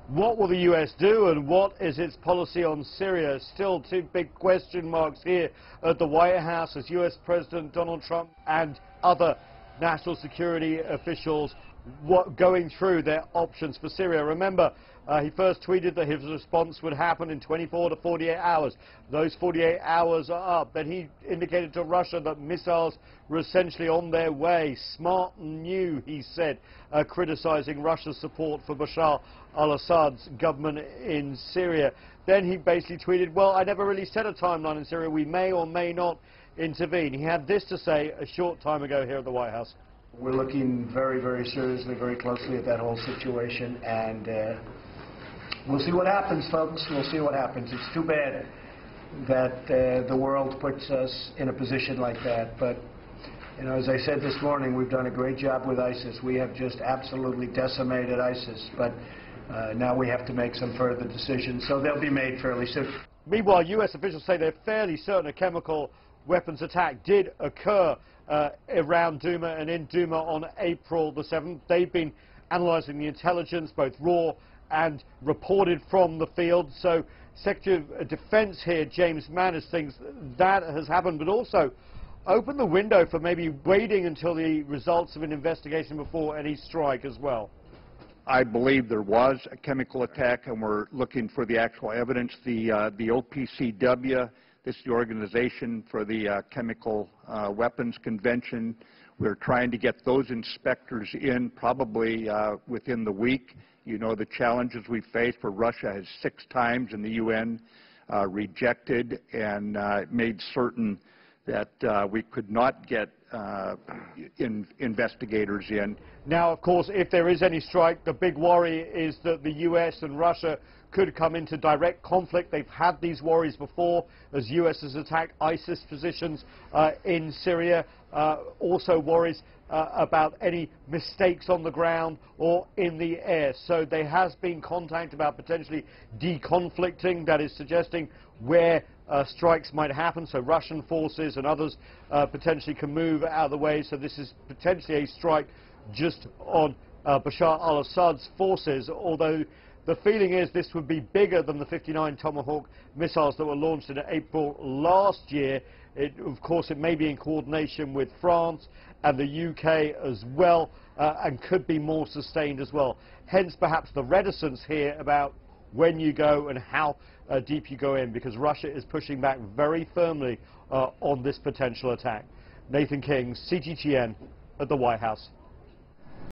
What will the U.S. do, and what is its policy on Syria? Still two big question marks here at the White House as U.S. President Donald Trump and other national security officials going through their options for Syria. Remember, he first tweeted that his response would happen in 24 to 48 hours. Those 48 hours are up. Then he indicated to Russia that missiles were essentially on their way. Smart and new, he said, criticizing Russia's support for Bashar al-Assad's government in Syria. Then he basically tweeted, well, I never really set a timeline in Syria. We may or may not intervene. He had this to say a short time ago here at the White House. We're looking very, very seriously, very closely at that whole situation, and we'll see what happens, folks. We'll see what happens. It's too bad that the world puts us in a position like that, but you know, as I said this morning, we've done a great job with ISIS. We have just absolutely decimated ISIS, but now we have to make some further decisions, so they'll be made fairly soon. Meanwhile, U.S. officials say they're fairly certain a chemical weapons attack did occur around Douma and in Douma on April the 7th. They've been analysing the intelligence, both raw and reported from the field. So Secretary of Defence here, James Mattis, thinks that has happened, but also open the window for maybe waiting until the results of an investigation before any strike as well. I believe there was a chemical attack, and we're looking for the actual evidence. The OPCW, this is the Organization for the Chemical Weapons Convention. We're trying to get those inspectors in probably within the week. You know the challenges we face, where Russia has 6 times in the UN rejected and made certain that we could not get investigators in. Now, of course, if there is any strike, the big worry is that the U.S. and Russia could come into direct conflict. They've had these worries before, as U.S. has attacked ISIS positions in Syria. Also worries about any mistakes on the ground or in the air. So there has been contact about potentially deconflicting, that is suggesting where strikes might happen, so Russian forces and others potentially can move out of the way. So this is potentially a strike just on Bashar al-Assad's forces, although the feeling is this would be bigger than the 59 Tomahawk missiles that were launched in April last year. Of course, it may be in coordination with France and the UK as well, and could be more sustained as well. Hence, perhaps the reticence here about when you go and how deep you go in, because Russia is pushing back very firmly on this potential attack. Nathan King, CGTN at the White House.